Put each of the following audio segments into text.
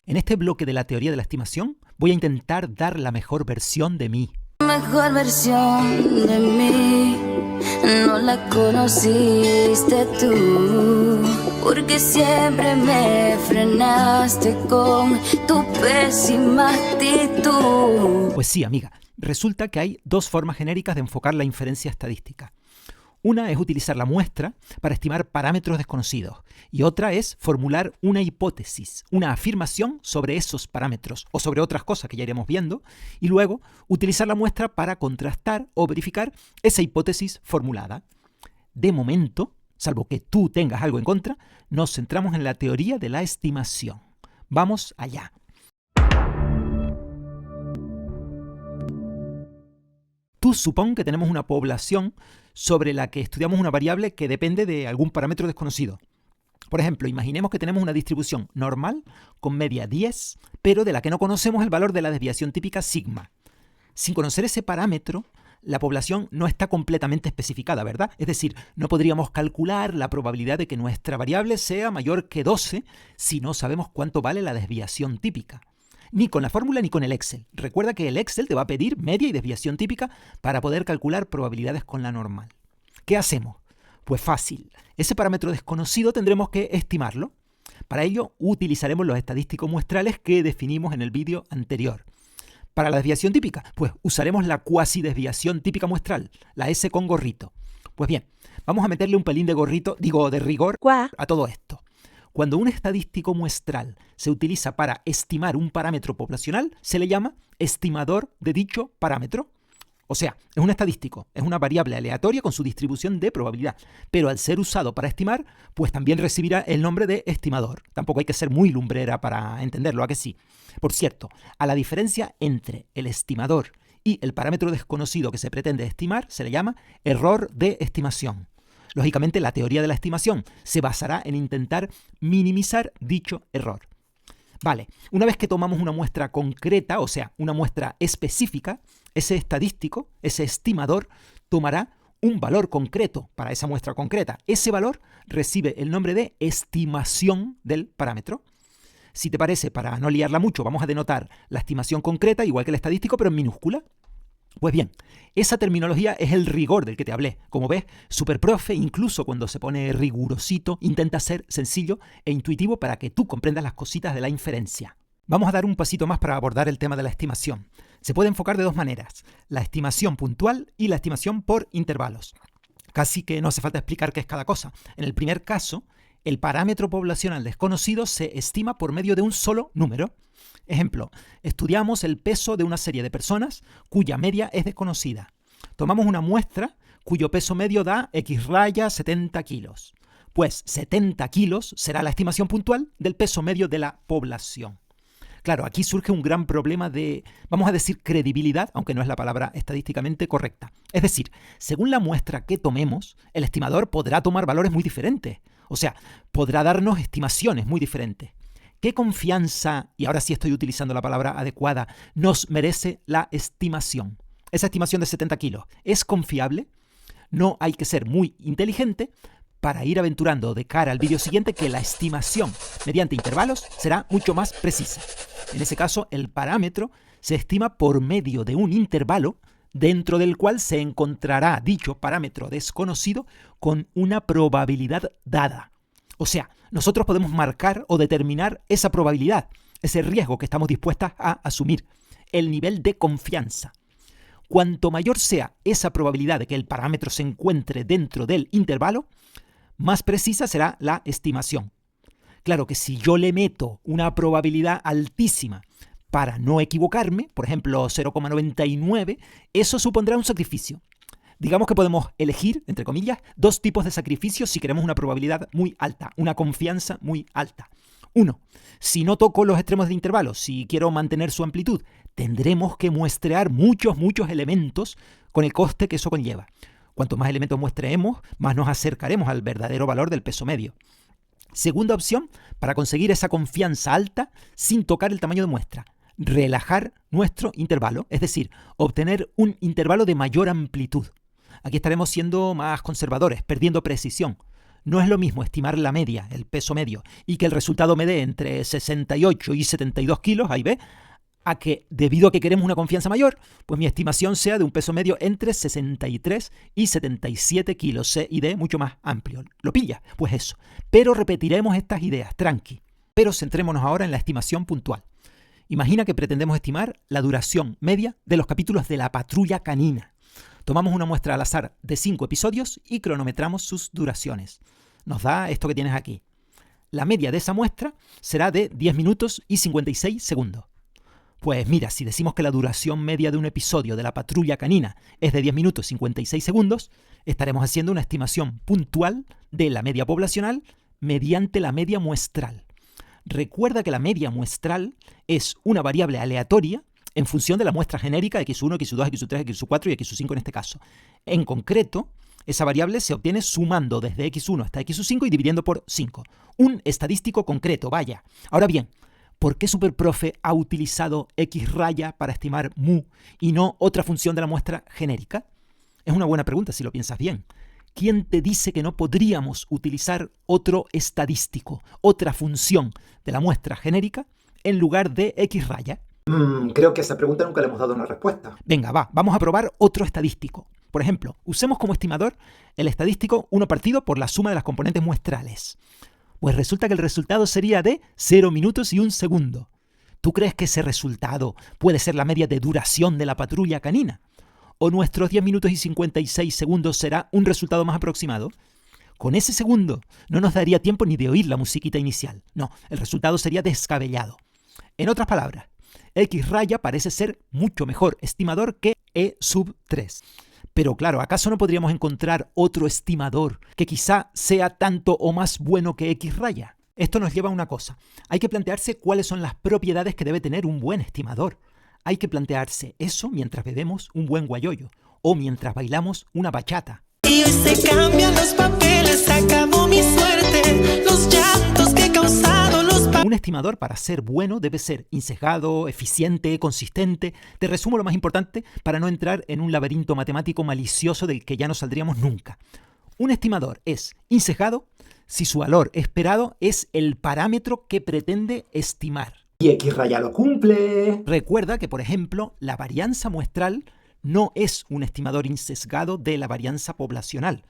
En este bloque de la teoría de la estimación voy a intentar dar la mejor versión de mí. Mejor versión de mí no la conociste tú, porque siempre me frenaste con tu pésima actitud. Pues sí, amiga, resulta que hay dos formas genéricas de enfocar la inferencia estadística. Una es utilizar la muestra para estimar parámetros desconocidos y otra es formular una hipótesis, una afirmación sobre esos parámetros o sobre otras cosas que ya iremos viendo y luego utilizar la muestra para contrastar o verificar esa hipótesis formulada. De momento, salvo que tú tengas algo en contra, nos centramos en la teoría de la estimación. Vamos allá. Tú supón que tenemos una población sobre la que estudiamos una variable que depende de algún parámetro desconocido. Por ejemplo, imaginemos que tenemos una distribución normal con media 10, pero de la que no conocemos el valor de la desviación típica sigma. Sin conocer ese parámetro, la población no está completamente especificada, ¿verdad? Es decir, no podríamos calcular la probabilidad de que nuestra variable sea mayor que 12 si no sabemos cuánto vale la desviación típica. Ni con la fórmula ni con el Excel. Recuerda que el Excel te va a pedir media y desviación típica para poder calcular probabilidades con la normal. ¿Qué hacemos? Pues fácil. Ese parámetro desconocido tendremos que estimarlo. Para ello utilizaremos los estadísticos muestrales que definimos en el vídeo anterior. Para la desviación típica, pues usaremos la cuasi desviación típica muestral, la S con gorrito. Pues bien, vamos a meterle un pelín de rigor a todo esto. Cuando un estadístico muestral se utiliza para estimar un parámetro poblacional, se le llama estimador de dicho parámetro. O sea, es un estadístico, es una variable aleatoria con su distribución de probabilidad. Pero al ser usado para estimar, pues también recibirá el nombre de estimador. Tampoco hay que ser muy lumbrera para entenderlo, ¿a que sí? Por cierto, a la diferencia entre el estimador y el parámetro desconocido que se pretende estimar, se le llama error de estimación. Lógicamente, la teoría de la estimación se basará en intentar minimizar dicho error. Vale, una vez que tomamos una muestra concreta, o sea, una muestra específica, ese estadístico, ese estimador, tomará un valor concreto para esa muestra concreta. Ese valor recibe el nombre de estimación del parámetro. Si te parece, para no liarla mucho, vamos a denotar la estimación concreta, igual que el estadístico, pero en minúscula. Pues bien, esa terminología es el rigor del que te hablé. Como ves, Superprofe, incluso cuando se pone rigurosito, intenta ser sencillo e intuitivo para que tú comprendas las cositas de la inferencia. Vamos a dar un pasito más para abordar el tema de la estimación. Se puede enfocar de dos maneras, la estimación puntual y la estimación por intervalos. Casi que no hace falta explicar qué es cada cosa. En el primer caso, el parámetro poblacional desconocido se estima por medio de un solo número. Ejemplo, estudiamos el peso de una serie de personas cuya media es desconocida. Tomamos una muestra cuyo peso medio da X raya 70 kilos. Pues 70 kilos será la estimación puntual del peso medio de la población. Claro, aquí surge un gran problema de, vamos a decir, credibilidad, aunque no es la palabra estadísticamente correcta. Es decir, según la muestra que tomemos, el estimador podrá tomar valores muy diferentes. O sea, podrá darnos estimaciones muy diferentes. ¿Qué confianza, y ahora sí estoy utilizando la palabra adecuada, nos merece la estimación? Esa estimación de 70 kilos, ¿es confiable? No hay que ser muy inteligente para ir aventurando de cara al vídeo siguiente que la estimación mediante intervalos será mucho más precisa. En ese caso, el parámetro se estima por medio de un intervalo dentro del cual se encontrará dicho parámetro desconocido con una probabilidad dada. O sea, nosotros podemos marcar o determinar esa probabilidad, ese riesgo que estamos dispuestas a asumir, el nivel de confianza. Cuanto mayor sea esa probabilidad de que el parámetro se encuentre dentro del intervalo, más precisa será la estimación. Claro que si yo le meto una probabilidad altísima para no equivocarme, por ejemplo 0,99, eso supondrá un sacrificio. Digamos que podemos elegir, entre comillas, dos tipos de sacrificios si queremos una probabilidad muy alta, una confianza muy alta. Uno, si no toco los extremos de intervalo, si quiero mantener su amplitud, tendremos que muestrear muchos elementos con el coste que eso conlleva. Cuanto más elementos muestreemos, más nos acercaremos al verdadero valor del peso medio. Segunda opción, para conseguir esa confianza alta sin tocar el tamaño de muestra, relajar nuestro intervalo, es decir, obtener un intervalo de mayor amplitud. Aquí estaremos siendo más conservadores, perdiendo precisión. No es lo mismo estimar la media, el peso medio, y que el resultado me dé entre 68 y 72 kilos, ahí ve, a que, debido a que queremos una confianza mayor, pues mi estimación sea de un peso medio entre 63 y 77 kilos, C y D mucho más amplio. ¿Lo pilla? Pues eso. Pero repetiremos estas ideas, tranqui. Pero centrémonos ahora en la estimación puntual. Imagina que pretendemos estimar la duración media de los capítulos de La Patrulla Canina. Tomamos una muestra al azar de 5 episodios y cronometramos sus duraciones. Nos da esto que tienes aquí. La media de esa muestra será de 10 minutos y 56 segundos. Pues mira, si decimos que la duración media de un episodio de La Patrulla Canina es de 10 minutos y 56 segundos, estaremos haciendo una estimación puntual de la media poblacional mediante la media muestral. Recuerda que la media muestral es una variable aleatoria en función de la muestra genérica x1, x2, x3, x4 y x5 en este caso. En concreto, esa variable se obtiene sumando desde x1 hasta x5 y dividiendo por 5. Un estadístico concreto, vaya. Ahora bien, ¿por qué Superprofe ha utilizado x raya para estimar mu y no otra función de la muestra genérica? Es una buena pregunta si lo piensas bien. ¿Quién te dice que no podríamos utilizar otro estadístico, otra función de la muestra genérica en lugar de x raya? Creo que a esa pregunta nunca le hemos dado una respuesta. Venga, vamos a probar otro estadístico. Por ejemplo, usemos como estimador el estadístico 1 partido por la suma de las componentes muestrales. Pues resulta que el resultado sería de 0 minutos y 1 segundo. ¿Tú crees que ese resultado puede ser la media de duración de La Patrulla Canina? ¿O nuestros 10 minutos y 56 segundos será un resultado más aproximado? Con ese segundo no nos daría tiempo ni de oír la musiquita inicial. No, el resultado sería descabellado. En otras palabras, X raya parece ser mucho mejor estimador que E sub 3. Pero claro, ¿acaso no podríamos encontrar otro estimador que quizá sea tanto o más bueno que X raya? Esto nos lleva a una cosa. Hay que plantearse cuáles son las propiedades que debe tener un buen estimador. Hay que plantearse eso mientras bebemos un buen guayoyo o mientras bailamos una bachata. Y hoy se cambian los papeles, acabó mi suerte, los llantos que he causado los Un estimador, para ser bueno, debe ser insesgado, eficiente, consistente. Te resumo lo más importante para no entrar en un laberinto matemático malicioso del que ya no saldríamos nunca. Un estimador es insesgado si su valor esperado es el parámetro que pretende estimar. Y X raya lo cumple. Recuerda que, por ejemplo, la varianza muestral no es un estimador insesgado de la varianza poblacional,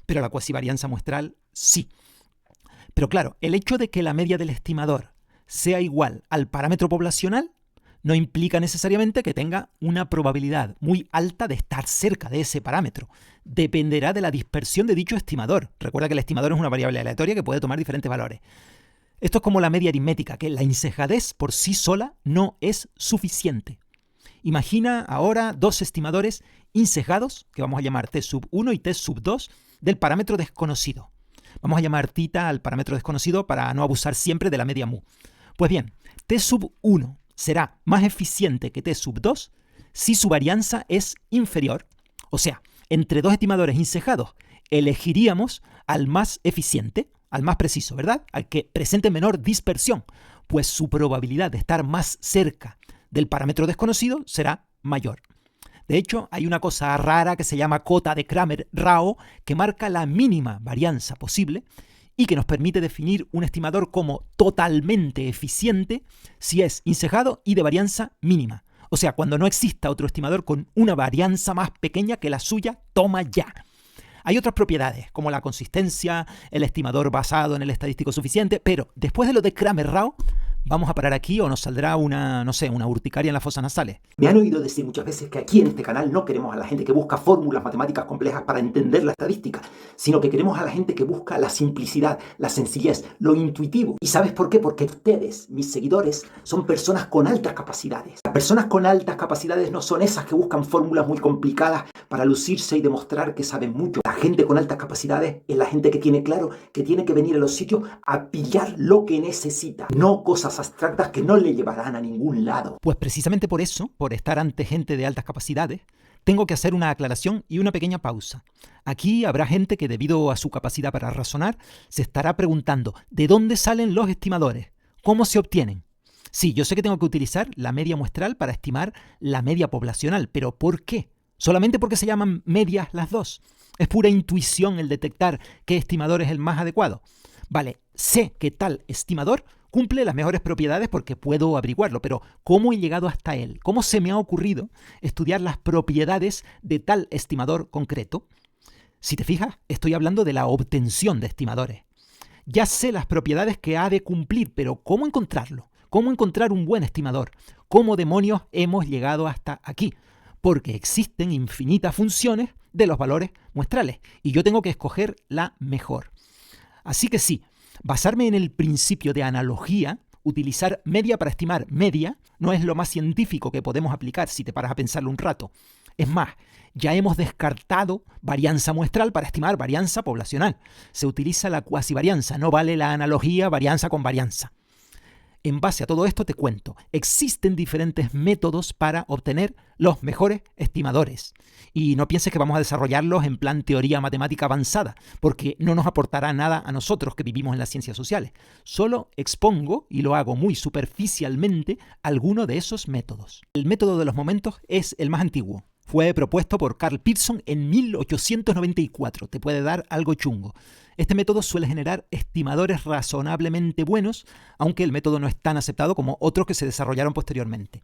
pero la cuasivarianza muestral sí. Pero claro, el hecho de que la media del estimador sea igual al parámetro poblacional no implica necesariamente que tenga una probabilidad muy alta de estar cerca de ese parámetro. Dependerá de la dispersión de dicho estimador. Recuerda que el estimador es una variable aleatoria que puede tomar diferentes valores. Esto es como la media aritmética, que la insesgadez por sí sola no es suficiente. Imagina ahora dos estimadores insesgados, que vamos a llamar t sub 1 y t sub 2, del parámetro desconocido. Vamos a llamar θ al parámetro desconocido para no abusar siempre de la media mu. Pues bien, t sub 1 será más eficiente que t sub 2 si su varianza es inferior. O sea, entre dos estimadores insesgados elegiríamos al más eficiente, al más preciso, ¿verdad? Al que presente menor dispersión, pues su probabilidad de estar más cerca del parámetro desconocido será mayor. De hecho, hay una cosa rara que se llama cota de Cramer-Rao que marca la mínima varianza posible y que nos permite definir un estimador como totalmente eficiente si es insesgado y de varianza mínima. O sea, cuando no exista otro estimador con una varianza más pequeña que la suya, toma ya. Hay otras propiedades, como la consistencia, el estimador basado en el estadístico suficiente, pero después de lo de Cramer-Rao, vamos a parar aquí o nos saldrá una urticaria en las fosas nasales. Me han oído decir muchas veces que aquí en este canal no queremos a la gente que busca fórmulas matemáticas complejas para entender la estadística, sino que queremos a la gente que busca la simplicidad, la sencillez, lo intuitivo. ¿Y sabes por qué? Porque ustedes, mis seguidores, son personas con altas capacidades. Las personas con altas capacidades no son esas que buscan fórmulas muy complicadas para lucirse y demostrar que saben mucho. La gente con altas capacidades es la gente que tiene claro que tiene que venir a los sitios a pillar lo que necesita, no cosas abstractas que no le llevarán a ningún lado. Pues precisamente por eso, por estar ante gente de altas capacidades, tengo que hacer una aclaración y una pequeña pausa. Aquí habrá gente que, debido a su capacidad para razonar, se estará preguntando ¿de dónde salen los estimadores? ¿Cómo se obtienen? Sí, yo sé que tengo que utilizar la media muestral para estimar la media poblacional, pero ¿por qué? ¿Solamente porque se llaman medias las dos? ¿Es pura intuición el detectar qué estimador es el más adecuado? Vale, sé que tal estimador cumple las mejores propiedades porque puedo averiguarlo, pero ¿cómo he llegado hasta él? ¿Cómo se me ha ocurrido estudiar las propiedades de tal estimador concreto? Si te fijas, estoy hablando de la obtención de estimadores. Ya sé las propiedades que ha de cumplir, pero ¿cómo encontrarlo? ¿Cómo encontrar un buen estimador? ¿Cómo demonios hemos llegado hasta aquí? Porque existen infinitas funciones de los valores muestrales y yo tengo que escoger la mejor. Así que sí, basarme en el principio de analogía, utilizar media para estimar media, no es lo más científico que podemos aplicar si te paras a pensarlo un rato. Es más, ya hemos descartado varianza muestral para estimar varianza poblacional. Se utiliza la cuasivarianza, no vale la analogía varianza con varianza. En base a todo esto te cuento, existen diferentes métodos para obtener los mejores estimadores. Y no pienses que vamos a desarrollarlos en plan teoría matemática avanzada, porque no nos aportará nada a nosotros que vivimos en las ciencias sociales. Solo expongo, y lo hago muy superficialmente, alguno de esos métodos. El método de los momentos es el más antiguo. Fue propuesto por Carl Pearson en 1894. Te puede dar algo chungo. Este método suele generar estimadores razonablemente buenos, aunque el método no es tan aceptado como otros que se desarrollaron posteriormente.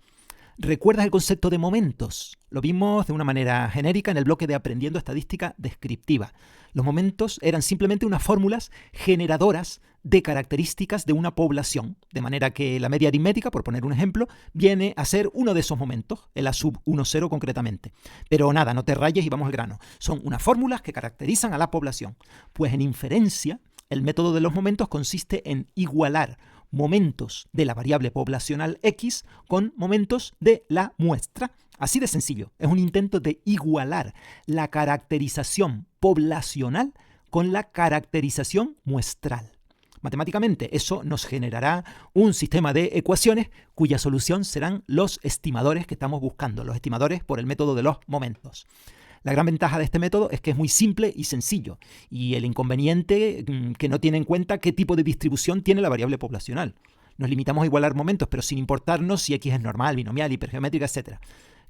¿Recuerdas el concepto de momentos? Lo vimos de una manera genérica en el bloque de Aprendiendo Estadística Descriptiva. Los momentos eran simplemente unas fórmulas generadoras de características de una población, de manera que la media aritmética, por poner un ejemplo, viene a ser uno de esos momentos, el A sub 10 concretamente. Pero nada, no te rayes y vamos al grano. Son unas fórmulas que caracterizan a la población. Pues en inferencia, el método de los momentos consiste en igualar momentos de la variable poblacional X con momentos de la muestra. Así de sencillo. Es un intento de igualar la caracterización poblacional con la caracterización muestral. Matemáticamente, eso nos generará un sistema de ecuaciones cuya solución serán los estimadores que estamos buscando, los estimadores por el método de los momentos. La gran ventaja de este método es que es muy simple y sencillo, y el inconveniente que no tiene en cuenta qué tipo de distribución tiene la variable poblacional. Nos limitamos a igualar momentos, pero sin importarnos si X es normal, binomial, hipergeométrica, etc.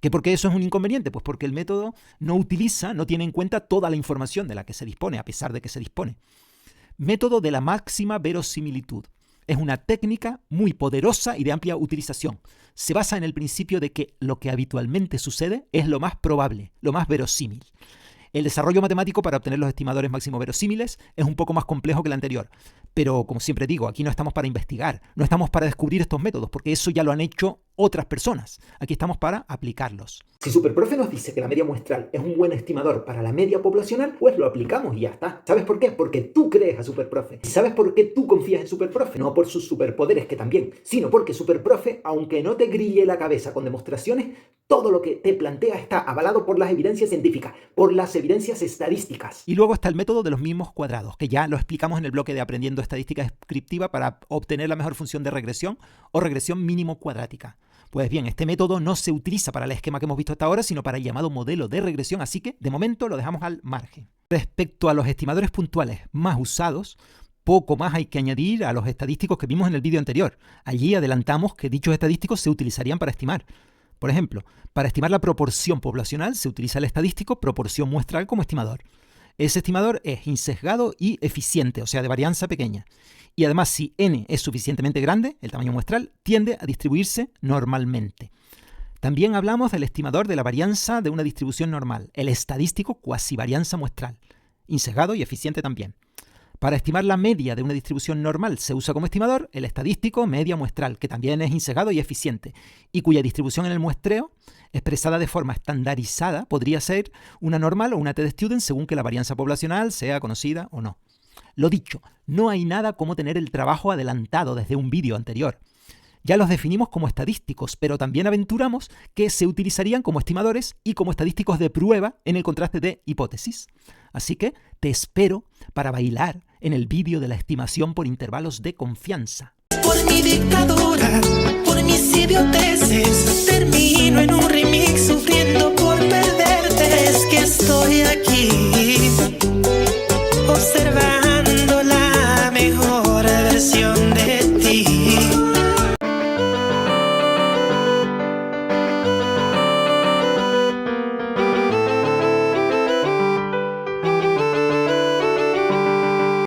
¿Que por qué eso es un inconveniente? Pues porque el método no tiene en cuenta toda la información de la que se dispone, a pesar de que se dispone. Método de la máxima verosimilitud. Es una técnica muy poderosa y de amplia utilización. Se basa en el principio de que lo que habitualmente sucede es lo más probable, lo más verosímil. El desarrollo matemático para obtener los estimadores máximo verosímiles es un poco más complejo que el anterior. Pero, como siempre digo, aquí no estamos para investigar, no estamos para descubrir estos métodos, porque eso ya lo han hecho otras personas. Aquí estamos para aplicarlos. Si Superprofe nos dice que la media muestral es un buen estimador para la media poblacional, pues lo aplicamos y ya está. ¿Sabes por qué? Porque tú crees a Superprofe. ¿Y sabes por qué tú confías en Superprofe? No por sus superpoderes, que también, sino porque Superprofe, aunque no te grille la cabeza con demostraciones, todo lo que te plantea está avalado por las evidencias científicas, por las evidencias estadísticas. Y luego está el método de los mismos cuadrados, que ya lo explicamos en el bloque de Aprendiendo Estadística Descriptiva para obtener la mejor función de regresión o regresión mínimo cuadrática. Pues bien, este método no se utiliza para el esquema que hemos visto hasta ahora, sino para el llamado modelo de regresión, así que de momento lo dejamos al margen. Respecto a los estimadores puntuales más usados, poco más hay que añadir a los estadísticos que vimos en el vídeo anterior. Allí adelantamos que dichos estadísticos se utilizarían para estimar. Por ejemplo, para estimar la proporción poblacional se utiliza el estadístico proporción muestral como estimador. Ese estimador es insesgado y eficiente, o sea, de varianza pequeña. Y además, si n es suficientemente grande, el tamaño muestral tiende a distribuirse normalmente. También hablamos del estimador de la varianza de una distribución normal, el estadístico cuasivarianza muestral, insesgado y eficiente también. Para estimar la media de una distribución normal se usa como estimador el estadístico media muestral, que también es insesgado y eficiente, y cuya distribución en el muestreo, expresada de forma estandarizada, podría ser una normal o una t-de-student según que la varianza poblacional sea conocida o no. Lo dicho, no hay nada como tener el trabajo adelantado desde un vídeo anterior. Ya los definimos como estadísticos, pero también aventuramos que se utilizarían como estimadores y como estadísticos de prueba en el contraste de hipótesis. Así que te espero para bailar en el vídeo de la estimación por intervalos de confianza. Por mi dictadura, por mis idioteces, termino en un remix sufriendo por perderte. Es que estoy aquí observando